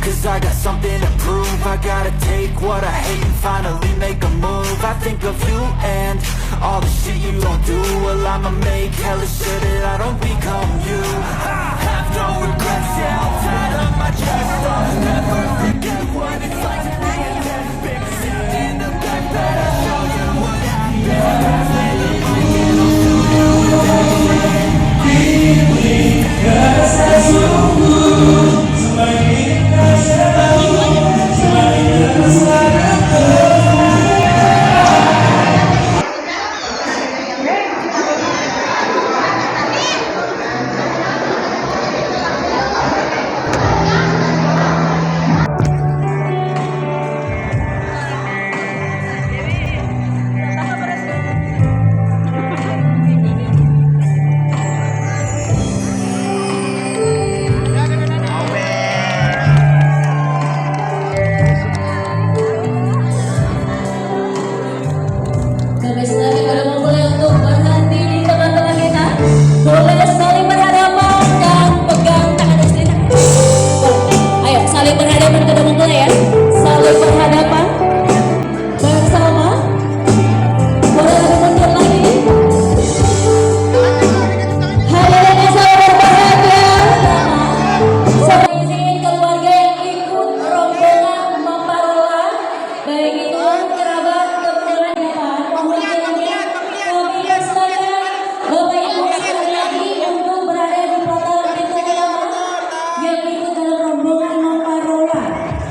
cause I got something to prove. I gotta take what I hate and finally make a move. I think of you and all the shit you don't do. Well, I'ma make hella sure that I don't become you. I have no regrets, yeah, I'll tie up my chest. I'll never forget what it's like to be a dead bitch. Sit in the back bed, I'll show you what happens.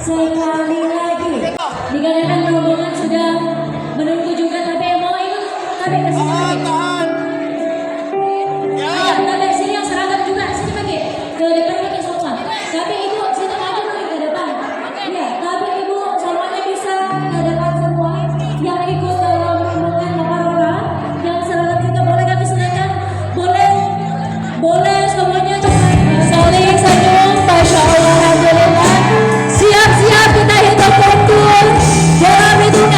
Sekali lagi dikarenakan rombongan sudah menunggu juga, tapi yang mau ikut tapi ke sini lagi. Ayo tapi sini yang seragam juga sini lagi ke depan lagi semua. Tapi ibu sini aja lagi ke depan. Iya, tapi ibu semuanya bisa ke depan semua. Yang ikut dalam rombongan Maparola, yang seragam juga boleh kami silakan. Boleh semuanya saling senyum. Masya Allah, alhamdulillah. Siap-siap kita hitung kontur dalam hitungan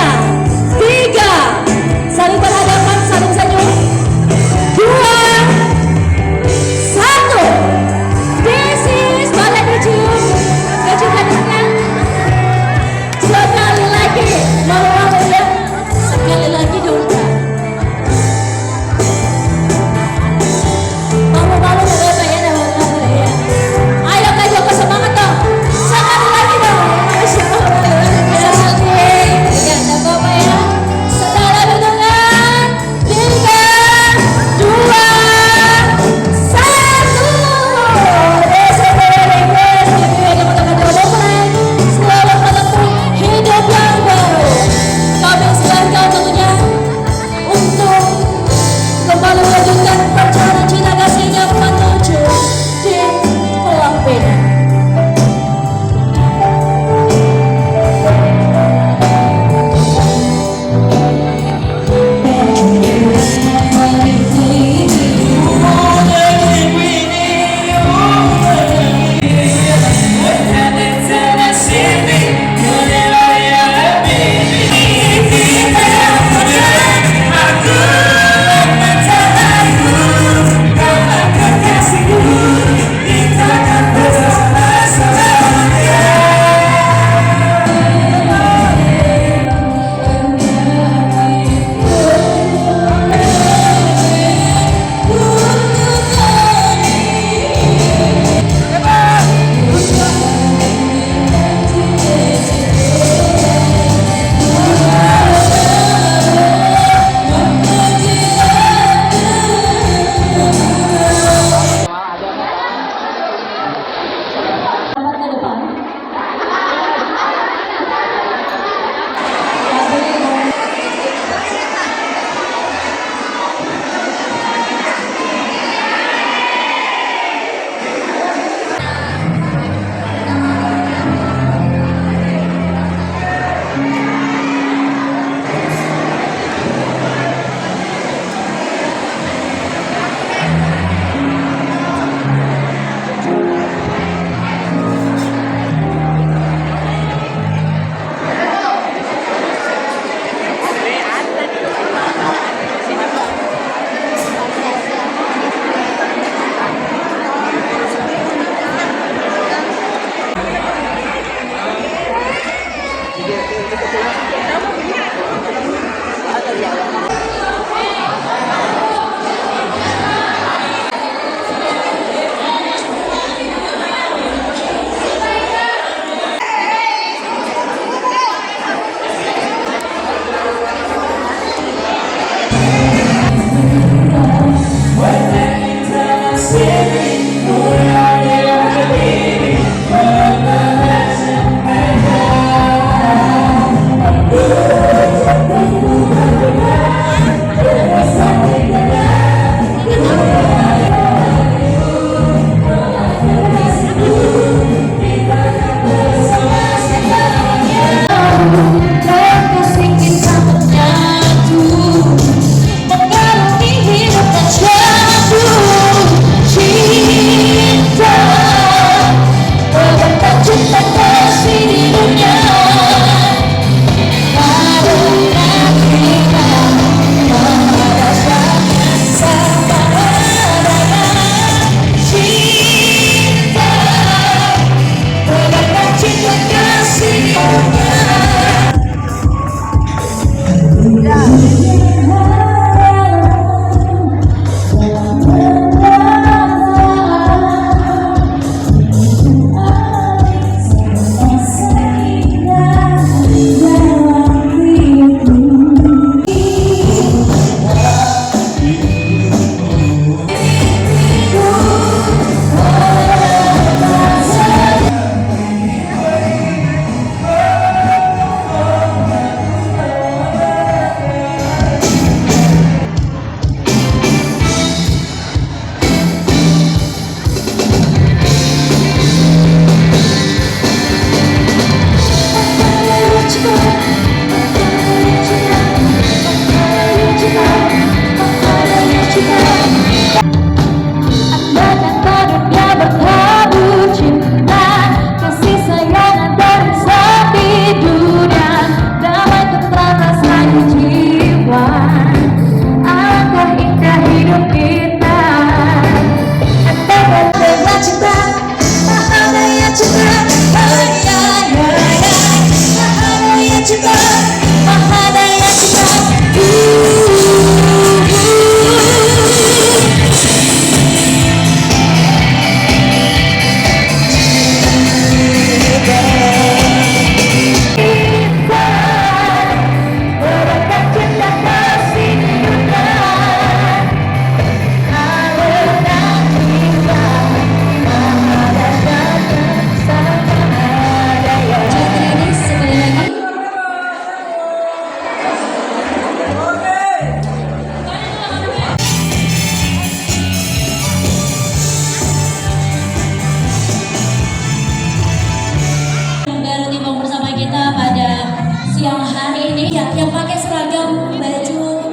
Siang hari ini ya, yang pakai seragam baju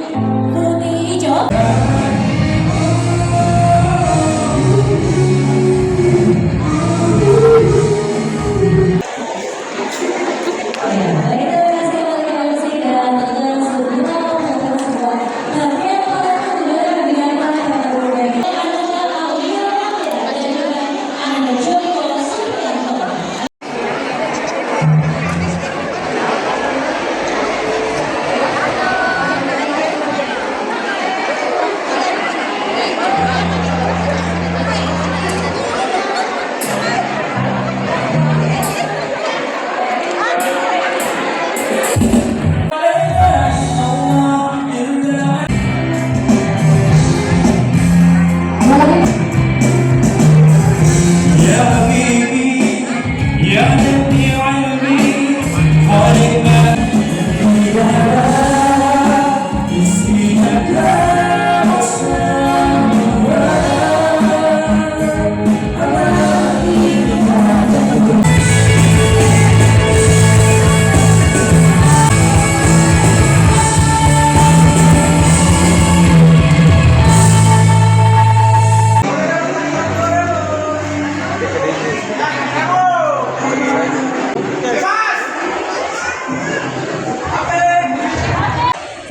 putih hijau.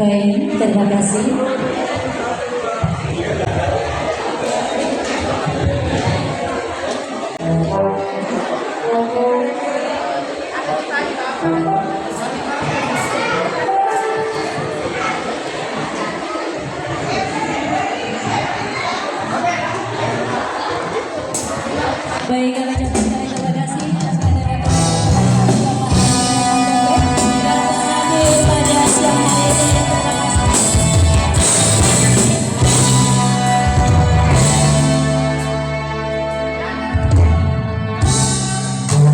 Baik, terima kasih. Baik, kami ucapkan terima kasih atas kehadiran pada siang hari ini.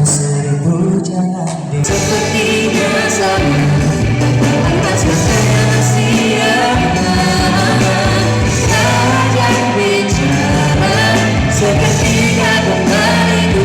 Seribu jalan sepertinya sama, atas kata sia-sia. Saja bicara seketika kembali.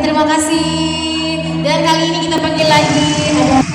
terima kasih. Dan kali ini kita panggil lagi ada